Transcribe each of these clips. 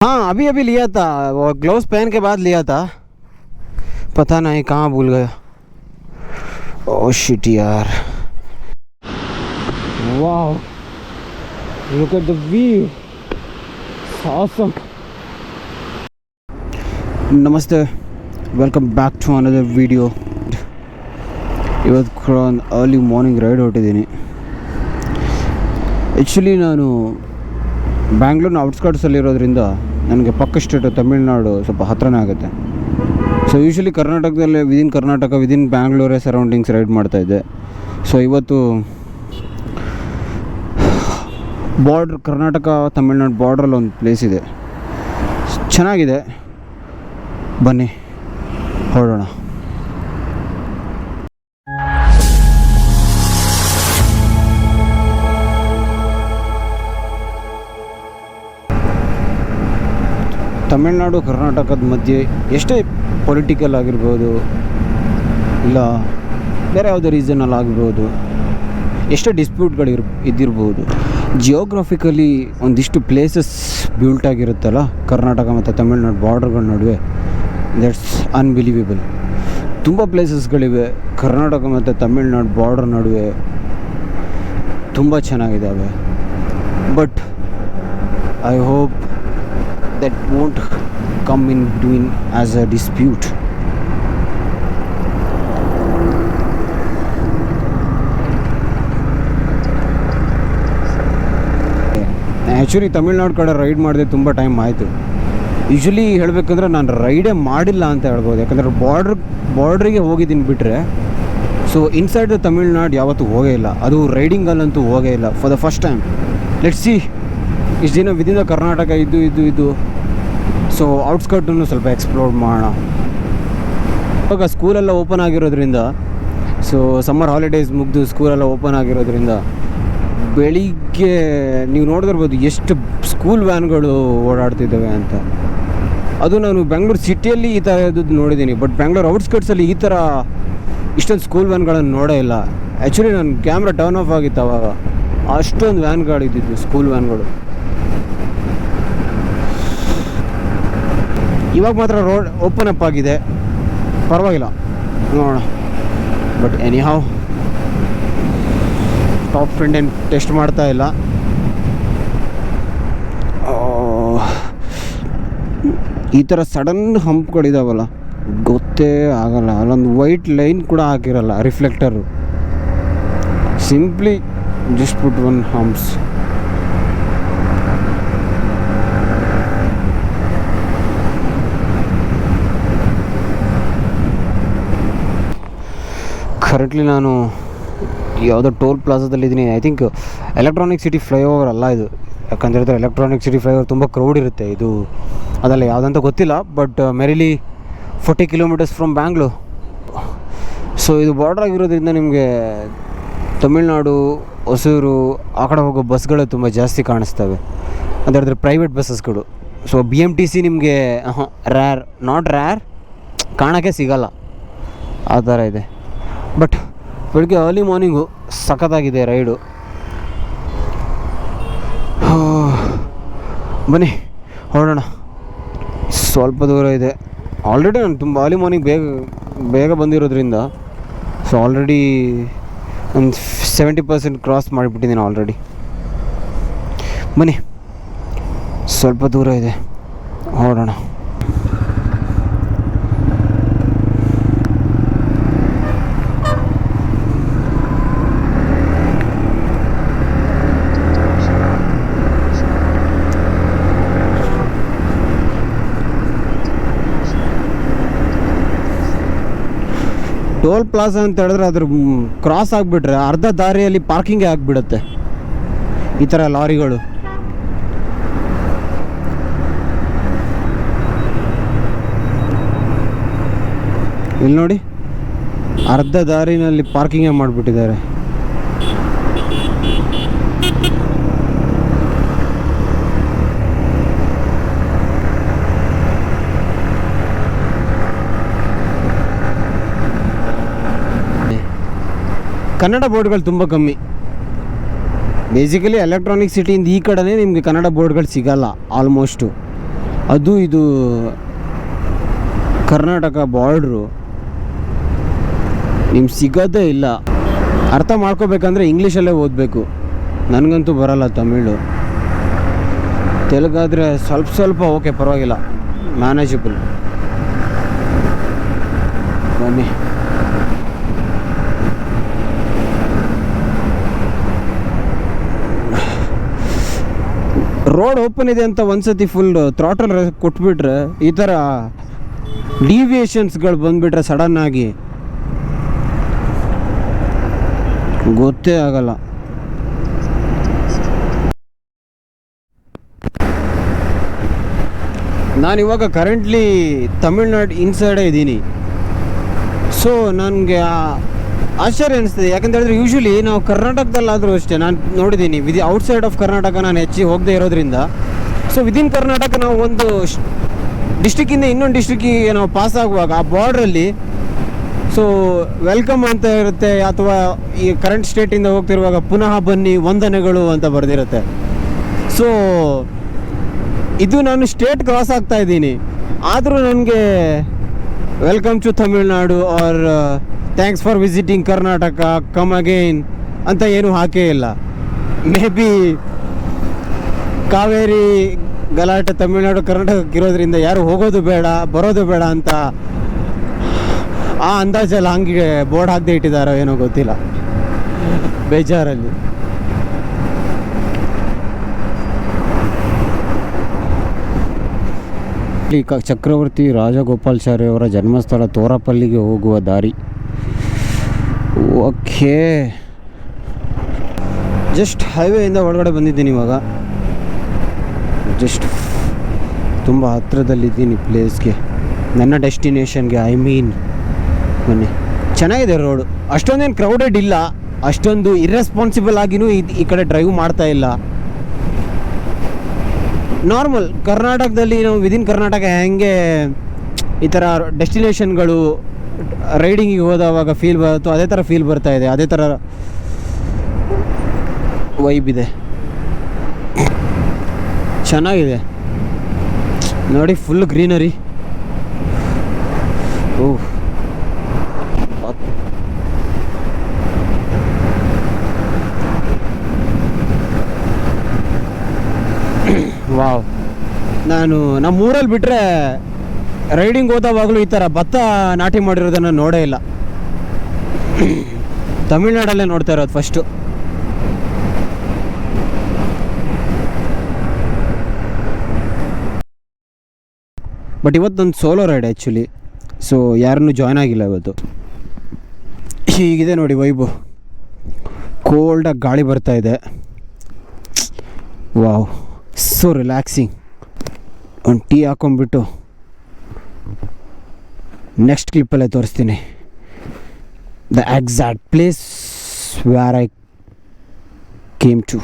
हाँ अभी अभी लिया था, वो ग्लव्स पहन के बाद लिया था, पता नहीं कहाँ भूल गया। ओह शिट यार। Wow, look at the view, awesome. ನಮಸ್ತೆ, welcome back to another video. ಇವತ್ತು ಒಂದು ಅರ್ಲಿ ಮಾರ್ನಿಂಗ್ ರೈಡ್ ಹೊರಟಿದ್ದೀನಿ. ಆ್ಯಕ್ಚುಲಿ ನಾನು ಬ್ಯಾಂಗ್ಳೂರಿನ ಔಟ್ಸ್ಕರ್ಟ್ಸಲ್ಲಿರೋದ್ರಿಂದ ನನಗೆ ಪಕ್ಕ ಸ್ಟೇಟು ತಮಿಳ್ನಾಡು ಸ್ವಲ್ಪ ಹತ್ರನೇ ಆಗುತ್ತೆ. ಸೊ ಯೂಶ್ವಲಿ ಕರ್ನಾಟಕದಲ್ಲೇ ವಿದಿನ್ ಬ್ಯಾಂಗ್ಳೂರೇ ಸರೌಂಡಿಂಗ್ಸ್ ರೈಡ್ ಮಾಡ್ತಾಯಿದ್ದೆ. ಸೊ ಇವತ್ತು ಕರ್ನಾಟಕ ತಮಿಳ್ನಾಡು ಬಾರ್ಡ್ರಲ್ಲಿ ಒಂದು ಪ್ಲೇಸ್ ಇದೆ, ಚೆನ್ನಾಗಿದೆ, ಬನ್ನಿ ಹೊರಡೋಣ. ತಮಿಳ್ನಾಡು ಕರ್ನಾಟಕದ ಮಧ್ಯೆ ಎಷ್ಟೇ ಪೊಲಿಟಿಕಲ್ ಆಗಿರ್ಬೋದು, ಇಲ್ಲ ಬೇರೆ ಯಾವುದೇ ರೀಸನಲ್ಲಿ ಆಗಿರ್ಬೋದು, ಎಷ್ಟೇ ಡಿಸ್ಪ್ಯೂಟ್ಗಳು ಇದ್ದಿರ್ಬೋದು, ಜಿಯೋಗ್ರಫಿಕಲಿ ಒಂದಿಷ್ಟು ಪ್ಲೇಸಸ್ ಬ್ಯೂಲ್ಟ್ ಆಗಿರುತ್ತಲ್ಲ ಕರ್ನಾಟಕ ಮತ್ತು ತಮಿಳ್ನಾಡು ಬಾರ್ಡರ್ಗಳ ನಡುವೆ, ದಟ್ಸ್ ಅನ್ಬಿಲೀವೇಬಲ್. ತುಂಬ ಪ್ಲೇಸಸ್ಗಳಿವೆ ಕರ್ನಾಟಕ ಮತ್ತು ತಮಿಳ್ನಾಡು ಬಾರ್ಡರ್ ನಡುವೆ, ತುಂಬ ಚೆನ್ನಾಗಿದ್ದಾವೆ. But I hope that won't come in between as a dispute. Actually Tamil Nadu ಕಡೆ ರೈಡ್ ಮಾಡಿದೆ ತುಂಬ ಟೈಮ್ ಆಯಿತು. ಯೂಶ್ವಲಿ ಹೇಳಬೇಕಂದ್ರೆ ನಾನು ರೈಡೇ ಮಾಡಿಲ್ಲ ಅಂತ ಹೇಳ್ಬೋದು, ಯಾಕಂದರೆ ಬಾರ್ಡ್ರಿಗೆ ಹೋಗಿದ್ದೀನಿ ಬಿಟ್ಟರೆ ಸೊ ಇನ್ಸೈಡ್ ದ ತಮಿಳ್ನಾಡು ಯಾವತ್ತೂ ಹೋಗೇ ಇಲ್ಲ, ಅದು ರೈಡಿಂಗಲ್ಲಂತೂ ಹೋಗೇ ಇಲ್ಲ for the first time. Let's see, ಇಷ್ಟು ದಿನ ವಿದಿನ್ ದ ಕರ್ನಾಟಕ ಇದ್ದು ಸೊ ಔಟ್ಸ್ಕರ್ಟನ್ನು ಸ್ವಲ್ಪ ಎಕ್ಸ್ಪ್ಲೋರ್ ಮಾಡೋಣ. ಇವಾಗ ಸ್ಕೂಲೆಲ್ಲ ಓಪನ್ ಆಗಿರೋದ್ರಿಂದ, ಸೊ ಸಮ್ಮರ್ ಹಾಲಿಡೇಸ್ ಮುಗಿದು ಸ್ಕೂಲೆಲ್ಲ ಓಪನ್ ಆಗಿರೋದ್ರಿಂದ ಬೆಳಿಗ್ಗೆ ನೀವು ನೋಡಿದಿರ್ಬೋದು ಎಷ್ಟು ಸ್ಕೂಲ್ ವ್ಯಾನ್ಗಳು ಓಡಾಡ್ತಿದ್ದಾವೆ ಅಂತ. ಅದು ನಾನು ಬೆಂಗಳೂರು ಸಿಟಿಯಲ್ಲಿ ಈ ಥರದ್ದು ನೋಡಿದ್ದೀನಿ, ಬಟ್ ಬೆಂಗಳೂರು ಔಟ್ಸ್ಕರ್ಟ್ಸಲ್ಲಿ ಈ ಥರ ಇಷ್ಟೊಂದು ಸ್ಕೂಲ್ ವ್ಯಾನ್ಗಳನ್ನು ನೋಡೇ ಇಲ್ಲ. ಆ್ಯಕ್ಚುಲಿ ನನ್ನ ಕ್ಯಾಮ್ರಾ ಟರ್ನ್ ಆಫ್ ಆಗಿತ್ತು ಆವಾಗ, ಅಷ್ಟೊಂದು ವ್ಯಾನ್ಗಳಿದ್ದಿದ್ದು ಸ್ಕೂಲ್ ವ್ಯಾನ್ಗಳು. ಇವಾಗ ಮಾತ್ರ ರೋಡ್ ಓಪನ್ ಅಪ್ ಆಗಿದೆ, ಪರವಾಗಿಲ್ಲ ನೋಡೋಣ. But any how top friend ಏನು ಟೆಸ್ಟ್ ಮಾಡ್ತಾ ಇಲ್ಲ. ಈ ಥರ ಸಡನ್ ಹಂಪ್ಗಳಿದಾವಲ್ಲ ಗೊತ್ತೇ ಆಗಲ್ಲ, ಅಲ್ಲೊಂದು ವೈಟ್ ಲೈನ್ ಕೂಡ ಹಾಕಿರಲ್ಲ reflector, simply just put one humps. Correctly ನಾನು ಯಾವುದೋ ಟೋಲ್ ಪ್ಲಾಜಾದಲ್ಲಿದ್ದೀನಿ. I think electronic city flyover ಅಲ್ಲ ಇದು, ಯಾಕಂತ ಎಲೆಕ್ಟ್ರಾನಿಕ್ ಸಿಟಿ ಫ್ಲೈಓವರ್ ತುಂಬ ಕ್ರೌಡ್ ಇರುತ್ತೆ. ಇದು ಅದಲ್ಲ ಯಾವುದಂತ ಗೊತ್ತಿಲ್ಲ, but merely 40 kilometres from Bangalore. So ಇದು ಬಾರ್ಡರ್ ಆಗಿರೋದ್ರಿಂದ ನಿಮಗೆ ತಮಿಳ್ನಾಡು, ಹೊಸೂರು ಆ ಕಡೆ ಹೋಗೋ ಬಸ್ಗಳು ತುಂಬ ಜಾಸ್ತಿ ಕಾಣಿಸ್ತವೆ, ಅಂದರೆ ಪ್ರೈವೇಟ್ ಬಸ್ಸಸ್ಗಳು. ಸೊ BMTC ನಿಮಗೆ ನಾಟ್ ರ್ಯಾರ್ ಕಾಣೋಕ್ಕೆ ಸಿಗಲ್ಲ, ಆ ಥರ ಇದೆ. ಬಟ್ ಬೆಳಗ್ಗೆ ಅರ್ಲಿ ಮಾರ್ನಿಂಗು ಸಖತ್ತಾಗಿದೆ ರೈಡು. ಬನ್ನಿ ಹೊರಡೋಣ. ಸ್ವಲ್ಪ ದೂರ ಇದೆ. ಆಲ್ರೆಡಿ ನಾನು ತುಂಬ ಅರ್ಲಿ ಮಾರ್ನಿಂಗ್ ಬೇಗ ಬಂದಿರೋದ್ರಿಂದ ಸೊ ಆಲ್ರೆಡಿ ಒಂದು 70% ಕ್ರಾಸ್ ಮಾಡಿಬಿಟ್ಟಿದ್ದೀನಿ ಆಲ್ರೆಡಿ. ಬನ್ನಿ, ಸ್ವಲ್ಪ ದೂರ ಇದೆ, ಹೊರಡೋಣ. ಟೋಲ್ ಪ್ಲಾಜಾ ಅಂತ ಹೇಳಿದ್ರೆ ಅದ್ರ ಕ್ರಾಸ್ ಆಗಿಬಿಟ್ರೆ ಅರ್ಧ ದಾರಿಯಲ್ಲಿ ಪಾರ್ಕಿಂಗೇ ಆಗಿಬಿಡುತ್ತೆ ಈ ಥರ ಲಾರಿಗಳು. ಇಲ್ಲಿ ನೋಡಿ, ಅರ್ಧ ದಾರಿನಲ್ಲಿ ಪಾರ್ಕಿಂಗೇ ಮಾಡಿಬಿಟ್ಟಿದ್ದಾರೆ. ಕನ್ನಡ ಬೋರ್ಡ್ಗಳು ತುಂಬ ಕಮ್ಮಿ. ಬೇಸಿಕಲಿ ಎಲೆಕ್ಟ್ರಾನಿಕ್ ಸಿಟಿಯಿಂದ ಈ ಕಡೆನೇ ನಿಮಗೆ ಕನ್ನಡ ಬೋರ್ಡ್ಗಳು ಸಿಗಲ್ಲ ಆಲ್ಮೋಸ್ಟು. ಅದು ಇದು ಕರ್ನಾಟಕ ಬಾರ್ಡ್ರು ನಿಮ್ಗೆ ಸಿಗೋದೇ ಇಲ್ಲ. ಅರ್ಥ ಮಾಡ್ಕೋಬೇಕಂದ್ರೆ ಇಂಗ್ಲೀಷಲ್ಲೇ ಓದಬೇಕು. ನನಗಂತೂ ಬರಲ್ಲ ತಮಿಳು. ತೆಲುಗಾದರೆ ಸ್ವಲ್ಪ ಓಕೆ, ಪರವಾಗಿಲ್ಲ, ಮ್ಯಾನೇಜಬಲ್. ಬನ್ನಿ. ರೋಡ್ ಓಪನ್ ಇದೆ ಅಂತ ಒಂದ್ಸತಿ ಫುಲ್ ಥ್ರಾಟಲ್ ಕೊಟ್ಬಿಟ್ರೆ, ಈ ಥರ ಡಿವಿಯೇಷನ್ಸ್ಗಳು ಬಂದುಬಿಟ್ರೆ ಸಡನ್ನಾಗಿ ಗೊತ್ತೇ ಆಗಲ್ಲ. ನಾನಿವಾಗ ಕರೆಂಟ್ಲಿ ತಮಿಳ್ನಾಡು ಇನ್ಸೈಡೇ ಇದ್ದೀನಿ. ಸೊ ನನಗೆ ಆಶ್ಚರ್ಯ ಅನಿಸ್ತದೆ. ಯಾಕಂತ ಹೇಳಿದ್ರೆ ಯೂಶ್ವಲಿ ನಾವು ಕರ್ನಾಟಕದಲ್ಲಾದರೂ ಅಷ್ಟೇ, ನಾನು ನೋಡಿದ್ದೀನಿ ಔಟ್ಸೈಡ್ ಆಫ್ ಕರ್ನಾಟಕ ನಾನು ಹೆಚ್ಚಿಗೆ ಹೋಗದೆ ಇರೋದ್ರಿಂದ. ಸೊ ವಿದಿನ್ ಕರ್ನಾಟಕ ನಾವು ಒಂದು ಡಿಸ್ಟ್ರಿಕ್ಕಿಂದ ಇನ್ನೊಂದು ಡಿಸ್ಟ್ರಿಕ್ಕಿಗೆ ನಾವು ಪಾಸ್ ಆಗುವಾಗ ಆ ಬಾರ್ಡ್ರಲ್ಲಿ ಸೊ ವೆಲ್ಕಮ್ ಅಂತ ಇರುತ್ತೆ, ಅಥವಾ ಈ ಕರೆಂಟ್ ಸ್ಟೇಟಿಂದ ಹೋಗ್ತಿರುವಾಗ ಪುನಃ ಬನ್ನಿ ವಂದನೆಗಳು ಅಂತ ಬರೆದಿರುತ್ತೆ. ಸೊ ಇದು ನಾನು ಸ್ಟೇಟ್ ಕ್ರಾಸ್ ಆಗ್ತಾ ಇದ್ದೀನಿ, ಆದರೂ ನನಗೆ welcome to Tamil Nadu or thanks for visiting Karnataka, come again ಅಂತ ಏನೂ ಹಾಕೇ ಇಲ್ಲ. ಮೇ ಬಿ ಕಾವೇರಿ ಗಲಾಟೆ ತಮಿಳ್ನಾಡು ಕರ್ನಾಟಕಕ್ಕೆ ಇರೋದ್ರಿಂದ ಯಾರು ಹೋಗೋದು ಬೇಡ ಬರೋದು ಬೇಡ ಅಂತ ಆ ಅಂದಾಜಲ್ಲಿ ಹಂಗೆ ಬೋರ್ಡ್ ಹಾಕದೆ ಇಟ್ಟಿದ್ದಾರೋ ಏನೋ ಗೊತ್ತಿಲ್ಲ, ಬೇಜಾರಲ್ಲಿ. ಚಕ್ರವರ್ತಿ ರಾಜಗೋಪಾಲಾಚಾರಿ ಅವರ ಜನ್ಮಸ್ಥಳ ತೋರಪಲ್ಲಿಗೆ ಹೋಗುವ ದಾರಿ. ಓಕೆ, ಜಸ್ಟ್ ಹೈವೇಯಿಂದ ಒಳಗಡೆ ಬಂದಿದ್ದೀನಿ ಇವಾಗ. ಜಸ್ಟ್ ತುಂಬ ಹತ್ತಿರದಲ್ಲಿದ್ದೀನಿ ಪ್ಲೇಸ್ಗೆ, ನನ್ನ ಡೆಸ್ಟಿನೇಷನ್ಗೆ. ಐ ಮೀನ್ ಬನ್ನಿ, ಚೆನ್ನಾಗಿದೆ ರೋಡು, ಅಷ್ಟೊಂದೇನು ಕ್ರೌಡೆಡ್ ಇಲ್ಲ, ಅಷ್ಟೊಂದು ಇರ್ರೆಸ್ಪಾನ್ಸಿಬಲ್ ಆಗಿನೂ ಈ ಕಡೆ ಡ್ರೈವ್ ಮಾಡ್ತಾ ಇಲ್ಲ. ನಾರ್ಮಲ್ ಕರ್ನಾಟಕದಲ್ಲಿ ನಾವು ವಿದಿನ್ ಕರ್ನಾಟಕ ಹೆಂಗೆ ಈ ಥರ ಡೆಸ್ಟಿನೇಷನ್ಗಳು ರೈಡಿಂಗಿಗೆ ಹೋದವಾಗ ಫೀಲ್ ಬರುತ್ತೋ ಅದೇ ಥರ ಫೀಲ್ ಬರ್ತಾ ಇದೆ, ಅದೇ ಥರ ವೈಬ್ ಇದೆ. ಚೆನ್ನಾಗಿದೆ ನೋಡಿ, ಫುಲ್ ಗ್ರೀನರಿ. ಓಹ್, ವಾವ್. ನಾನು ನಮ್ಮೂರಲ್ಲಿ ಬಿಟ್ಟರೆ ರೈಡಿಂಗ್ ಹೋದವಾಗಲೂ ಈ ಥರ ಭತ್ತ ನಾಟಿ ಮಾಡಿರೋದನ್ನು ನೋಡೇ ಇಲ್ಲ. ತಮಿಳ್ನಾಡಲ್ಲೇ ನೋಡ್ತಾ ಇರೋದು ಫಸ್ಟು. ಬಟ್ ಇವತ್ತೊಂದು ಸೋಲೋ ರೈಡ್ ಆ್ಯಕ್ಚುಲಿ, ಸೊ ಯಾರನ್ನೂ ಜಾಯ್ನ್ ಆಗಿಲ್ಲ ಇವತ್ತು. ಹೀಗಿದೆ ನೋಡಿ ವೈಬು, ಕೋಲ್ಡಾಗಿ ಗಾಳಿ ಬರ್ತಾ ಇದೆ. Wow, so relaxing. ಒಂದು ಟೀ ಹಾಕೊಂಡ್ಬಿಟ್ಟು ನೆಕ್ಸ್ಟ್ ಕ್ಲಿಪ್ಪಲ್ಲೇ ತೋರಿಸ್ತೀನಿ the exact place where I came to.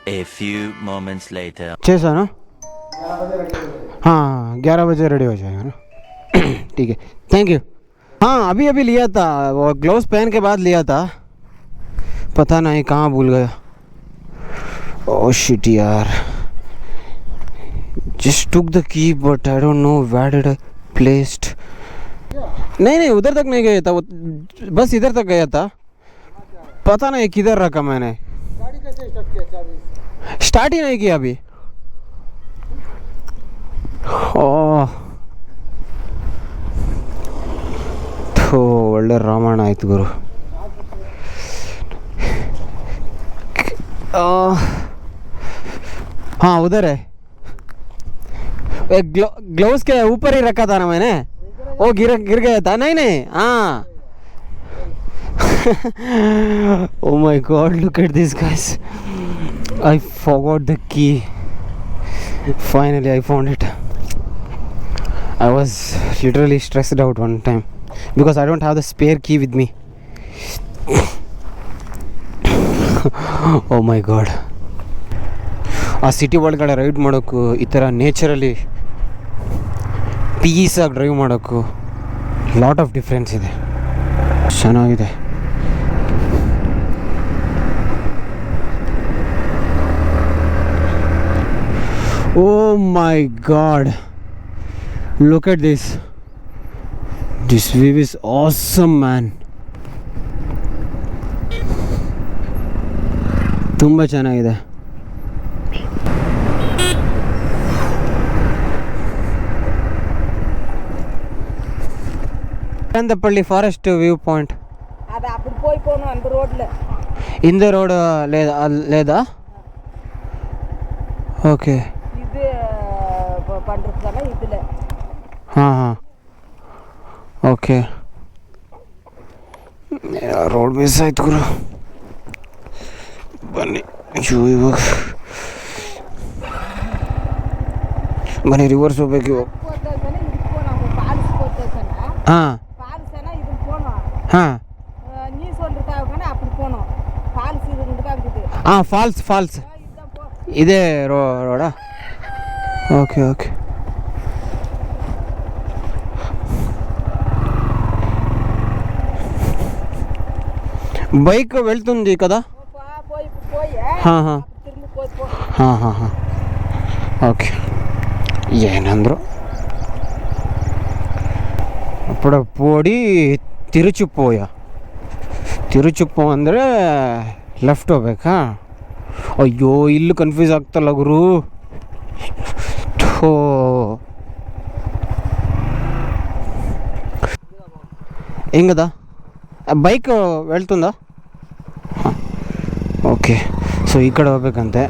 A few moments later. चेसा ना? हाँ, 11 बजे रेडी हो जाएगा ना. ठीक है, थैंक यू. हाँ, अभी लिया था, वो ग्लव्स पहन के बाद लिया था, पता नहीं कहाँ भूल गया. ओह शिट यार, just took the key but I don't know where did I placed. नहीं उधर तक नहीं गया था, वो बस इधर तक गया था, पता नहीं किधर रखा मैंने. गाड़ी कैसे स्टार्ट किया? चाबी स्टार्ट ही नहीं किया अभी. ओह तो ಒಳ್ಳೆ ರಾಮಾಯಣ ಆಯ್ತು ಗುರು. हाँ उधर है, ग्लव्स के ऊपर ही रखा था ना मैंने, वो गिर गया था. नहीं हाँ. Oh my god, look at this guys, I forgot the key. Finally I found it. I was literally stressed out one time because I don't have the spare key with me. Oh my god. ಆ city ಒಳಗಡೆ ride ಮಾಡೋಕ್ಕೂ ಈ ಥರ ನೇಚರಲ್ಲಿ ಪೀಸಾಗಿ drive ಮಾಡೋಕ್ಕೂ lot of difference ಇದೆ. ಚೆನ್ನಾಗಿದೆ. ಓ ಮೈ god, Look at this. This view is awesome, man. ತುಂಬ ಚೆನ್ನಾಗಿದೆ. பெரந்தப்பள்ளி ஃபாரஸ்ட் வியூ பாయింట్. அது அப்படி போய் போகணும் அந்த ரோட்ல. இந்த ரோடு లేదా? ఓకే. ఇది పండుతానా ఇదిలే. ಓಕೆ. ರೋಡ್ ಮಿಸ್ ಆಯ್ತು ಗುರು. ಬನ್ನಿ ಇವಾಗ ಬನ್ನಿ ರಿವರ್ಸ್ ಹೋಗ್ಬೇಕು ಇವಾಗ. ಹಾಂ ಹಾಂ ಹಾಂ ಫಾಲ್ಸ್ ಇದೇ ರೋಡಾ? Okay okay. బైక్ వెళ్తుంది కదా? ఓకే. ಏನಂದ್ರು ಅಪ್ಪಡ ಪೋಡಿ ತಿರುಚುಪ್ಪು ಅಂದರೆ ಲೆಫ್ಟ್ ಹೋಗ್ಬೇಕಾ? ಅಯ್ಯೋ ಇಲ್ಲೂ ಕನ್ಫ್ಯೂಸ್ ಆಗ್ತಲ್ಲ ಗುರು. ಥೋ ಹೆಂಗದ ಬೈಕ್ వెళ్తుందా? ಓಕೆ. ಸೊ ಈ ಕಡೆ ಹೋಗ್ಬೇಕಂತೆ.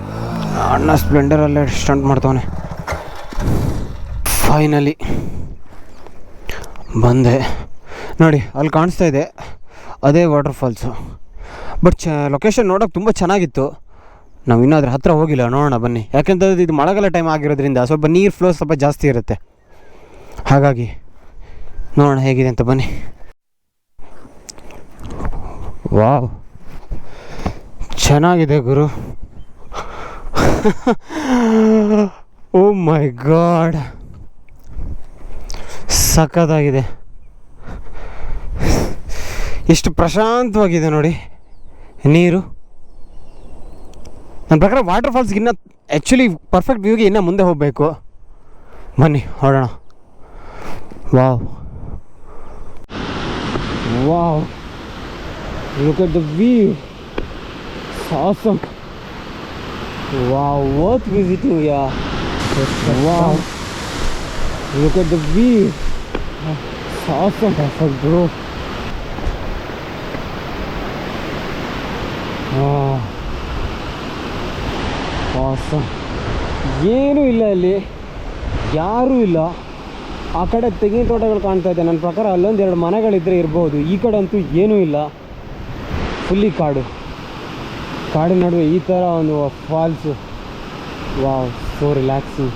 ಅಣ್ಣ ಸ್ಪ್ಲೆಂಡರಲ್ಲೇ ಸ್ಟಂಟ್ ಮಾಡ್ತಾವನೆ. ಫೈನಲಿ ಬಂದೆ ನೋಡಿ, ಅಲ್ಲಿ ಕಾಣಿಸ್ತಾ ಇದೆ ಅದೇ ವಾಟರ್ ಫಾಲ್ಸು. ಬಟ್ ಲೊಕೇಶನ್ ನೋಡೋಕೆ ತುಂಬ ಚೆನ್ನಾಗಿತ್ತು. ನಾವು ಇನ್ನೂ ಅದ್ರ ಹತ್ತಿರ ಹೋಗಿಲ್ಲ, ನೋಡೋಣ ಬನ್ನಿ. ಯಾಕೆಂತಂದ್ರೆ ಇದು ಮಳೆಗಾಲ ಟೈಮ್ ಆಗಿರೋದ್ರಿಂದ ಸ್ವಲ್ಪ ನೀರು ಫ್ಲೋ ಸ್ವಲ್ಪ ಜಾಸ್ತಿ ಇರುತ್ತೆ, ಹಾಗಾಗಿ ನೋಡೋಣ ಹೇಗಿದೆ ಅಂತ ಬನ್ನಿ. ವಾವ್, ಚೆನ್ನಾಗಿದೆ ಗುರು. ಓ ಮೈ ಗಾಡ್, ಸಖತ್ತಾಗಿದೆ. ಎಷ್ಟು ಪ್ರಶಾಂತವಾಗಿದೆ ನೋಡಿ ನೀರು. ನನ್ನ ಪ್ರಕಾರ ವಾಟರ್ ಫಾಲ್ಸ್ಗಿನ್ನ ಆ್ಯಕ್ಚುಲಿ ಪರ್ಫೆಕ್ಟ್ ವ್ಯೂಗೆ ಇನ್ನೂ ಮುಂದೆ ಹೋಗಬೇಕು. ಬನ್ನಿ ಹೊರಡೋಣ. Wow wow, look at the view. It's awesome. Wow, worth visiting. Yeah, wow, look at the view. It's awesome. Perfect, bro. Wow, awesome. ಏನೂ ಇಲ್ಲ ಅಲ್ಲಿ, ಯಾರೂ ಇಲ್ಲ. ಆ ಕಡೆ ತೆಂಗಿನ ತೋಟಗಳು ಕಾಣ್ತಾ ಇದೆ. ನನ್ನ ಪ್ರಕಾರ ಅಲ್ಲೊಂದು 2 ಮನೆಗಳಿದ್ದರೆ ಇರ್ಬೋದು. ಈ ಕಡೆ ಅಂತೂ ಏನೂ ಇಲ್ಲ, ಫುಲ್ಲಿ ಕಾಡಿನ ನಡುವೆ ಈ ಥರ ಒಂದು ಫಾಲ್ಸು. Wow, so relaxing.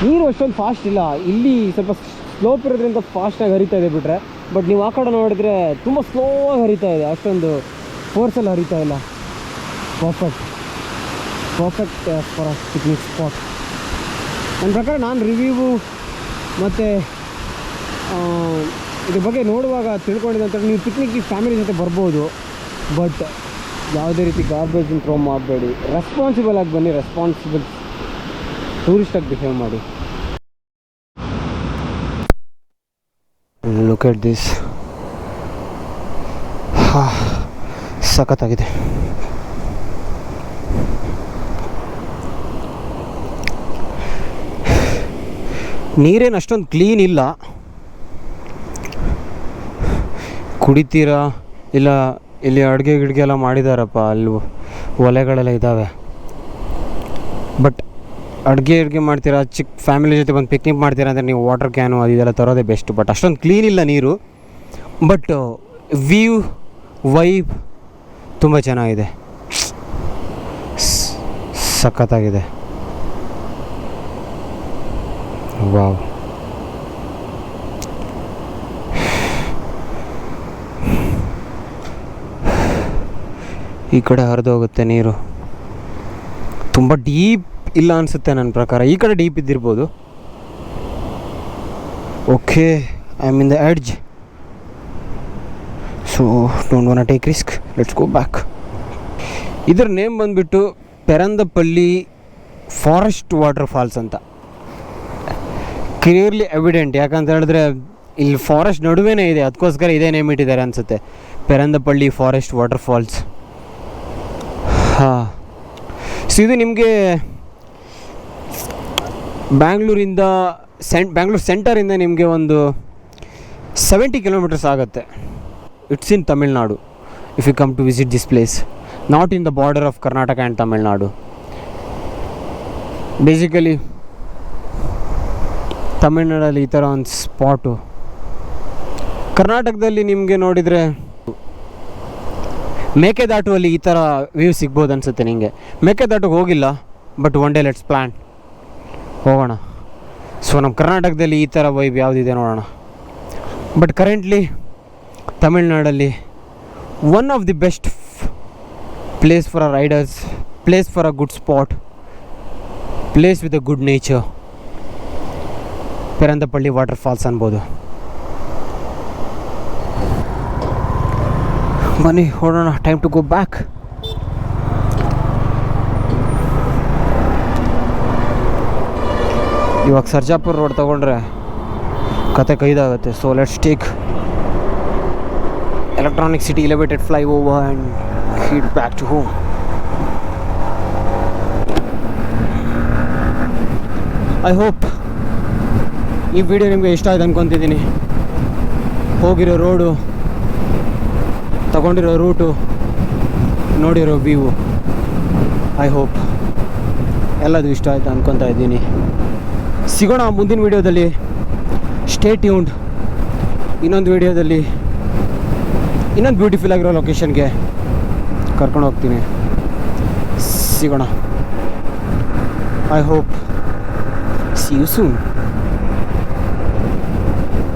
ನೀರು ಅಷ್ಟೊಂದು ಫಾಸ್ಟ್ ಇಲ್ಲ ಇಲ್ಲಿ, ಸ್ವಲ್ಪ ಸ್ಲೋಪ್ ಇರೋದ್ರಿಂದ ಫಾಸ್ಟಾಗಿ ಹರಿತಾ ಇದೆ ಬಿಟ್ಟರೆ. ಬಟ್ ನೀವು ಆ ಕಡೆ ನೋಡಿದ್ರೆ ತುಂಬ ಸ್ಲೋವಾಗಿ ಹರಿತಾ ಇದೆ, ಅಷ್ಟೊಂದು ಫೋರ್ಸಲ್ಲಿ ಹರಿತಾ ಇಲ್ಲ. Perfect for a picnic spot. ನನ್ನ ಪ್ರಕಾರ ನಾನು ರಿವ್ಯೂ ಮತ್ತು ಇದ್ರ ಬಗ್ಗೆ ನೋಡುವಾಗ ತಿಳ್ಕೊಂಡಿದ್ದಂತ, ನೀವು ಪಿಕ್ನಿಕ್ಗೆ ಫ್ಯಾಮಿಲಿ ಜೊತೆ ಬರ್ಬೋದು. ಬಟ್ ಯಾವುದೇ ರೀತಿ ಗಾರ್ಬೇಜನ್ನು ಥ್ರೋ ಮಾಡಬೇಡಿ, ರೆಸ್ಪಾನ್ಸಿಬಲ್ ಆಗಿ ಬನ್ನಿ, ರೆಸ್ಪಾನ್ಸಿಬಲ್ ಟೂರಿಸ್ಟಾಗಿ ಬಿಹೇವ್ ಮಾಡಿ. Look at this. ಸಖತ್ತಾಗಿದೆ. ನೀರೇನು ಅಷ್ಟೊಂದು ಕ್ಲೀನ್ ಇಲ್ಲ. ಕುಡಿತೀರಾ ಇಲ್ಲ ಇಲ್ಲಿ ಅಡುಗೆ ಗಿಡ್ಗೆ ಎಲ್ಲ ಮಾಡಿದಾರಪ್ಪ, ಅಲ್ಲಿ ಒಲೆಗಳೆಲ್ಲ ಇದ್ದಾವೆ. ಬಟ್ ಅಡುಗೆ ಮಾಡ್ತೀರಾ, ಚಿಕ್ಕ ಫ್ಯಾಮಿಲಿ ಜೊತೆ ಬಂದು ಪಿಕ್ನಿಕ್ ಮಾಡ್ತೀರಾ ಅಂದರೆ ನೀವು ವಾಟರ್ ಕ್ಯಾನು ಅದು ಇದೆಲ್ಲ ತರೋದೇ ಬೆಸ್ಟ್. ಬಟ್ ಅಷ್ಟೊಂದು ಕ್ಲೀನ್ ಇಲ್ಲ ನೀರು. ಬಟ್ ವ್ಯೂ ವೈಬ್ ತುಂಬ ಚೆನ್ನಾಗಿದೆ, ಸಖತ್ತಾಗಿದೆ. ವಾವ್, ಈ ಕಡೆ ಹರಿದೋಗುತ್ತೆ ನೀರು. ತುಂಬ ಡೀಪ್ ಇಲ್ಲ ಅನಿಸುತ್ತೆ ನನ್ನ ಪ್ರಕಾರ. ಈ ಕಡೆ ಡೀಪ್ ಇದ್ದಿರ್ಬೋದು. Okay, I am in the edge, so don't want take risk, let's go back. ಇದರ ನೇಮ್ ಬಂದುಬಿಟ್ಟು ಪೆರಂದಪಲ್ಲಿ ಫಾರೆಸ್ಟ್ ವಾಟರ್ ಫಾಲ್ಸ್ ಅಂತ. Clearly evident. ಯಾಕಂತ ಹೇಳಿದ್ರೆ ಇಲ್ಲಿ ಫಾರೆಸ್ಟ್ ನಡುವೆನೇ ಇದೆ, ಅದಕ್ಕೋಸ್ಕರ ಇದೇ ನೇಮ್ ಇಟ್ಟಿದ್ದಾರೆ ಅನಿಸುತ್ತೆ, ಪೆರಂದಪಳ್ಳಿ ಫಾರೆಸ್ಟ್ ವಾಟರ್ ಫಾಲ್ಸ್. ಹಾಂ, ಸೊ ಇದು ನಿಮಗೆ ಬ್ಯಾಂಗ್ಳೂರಿಂದ ಬ್ಯಾಂಗ್ಳೂರು ಸೆಂಟರಿಂದ ನಿಮಗೆ ಒಂದು 70 ಕಿಲೋಮೀಟರ್ಸ್ ಆಗುತ್ತೆ. It's in Tamil Nadu if you come to visit this place, not in the border of Karnataka and Tamil Nadu. Basically ತಮಿಳ್ನಾಡಲ್ಲಿ ಈ ಥರ ಒಂದು ಸ್ಪಾಟು. ಕರ್ನಾಟಕದಲ್ಲಿ ನಿಮಗೆ ನೋಡಿದರೆ ಮೇಕೆದಾಟುವಲ್ಲಿ ಈ ಥರ ವ್ಯೂ ಸಿಗ್ಬೋದು ಅನಿಸುತ್ತೆ ನಿಮಗೆ. ಮೇಕೆದಾಟುಗೆ ಹೋಗಿಲ್ಲ, but one day let's plan, ಹೋಗೋಣ. ಸೊ ನಮ್ಮ ಕರ್ನಾಟಕದಲ್ಲಿ ಈ ಥರ ವೈಬ್ ಯಾವುದಿದೆ ನೋಡೋಣ. ಬಟ್ ಕರೆಂಟ್ಲಿ ತಮಿಳ್ನಾಡಲ್ಲಿ one of the best place for a riders, place for a good spot, place with a good nature, Perandapalli water falls ಅನ್ಬೋದು. ಬನ್ನಿ ಹೊರಡೋಣ, ಟೈಮ್ ಟು ಗೋ ಬ್ಯಾಕ್. ಇವಾಗ ಸರ್ಜಾಪುರ ರೋಡ್ ತೊಗೊಂಡ್ರೆ ಕತೆ ಕೈದಾಗುತ್ತೆ. So let's take electronic city elevated flyover and head back to home. I hope ಈ video ನಿಮಗೆ ಇಷ್ಟ ಆಯ್ತು ಅಂದ್ಕೊತಿದ್ದೀನಿ. ಹೋಗಿರೋ ರೋಡು, ತಗೊಂಡಿರೋ ರೂಟು, ನೋಡಿರೋ ವ್ಯೂ, ಐ ಹೋಪ್ ಎಲ್ಲದು ಇಷ್ಟ ಆಯ್ತು ಅಂದ್ಕೊತಾ ಇದ್ದೀನಿ. ಸಿಗೋಣ ಮುಂದಿನ ವೀಡಿಯೋದಲ್ಲಿ. Stay tuned. ಇನ್ನೊಂದು ವೀಡಿಯೋದಲ್ಲಿ ಇನ್ನೊಂದು ಬ್ಯೂಟಿಫುಲ್ ಆಗಿರೋ ಲೊಕೇಶನ್ಗೆ ಕರ್ಕೊಂಡು ಹೋಗ್ತೀನಿ. ಸಿಗೋಣ. I hope see you soon.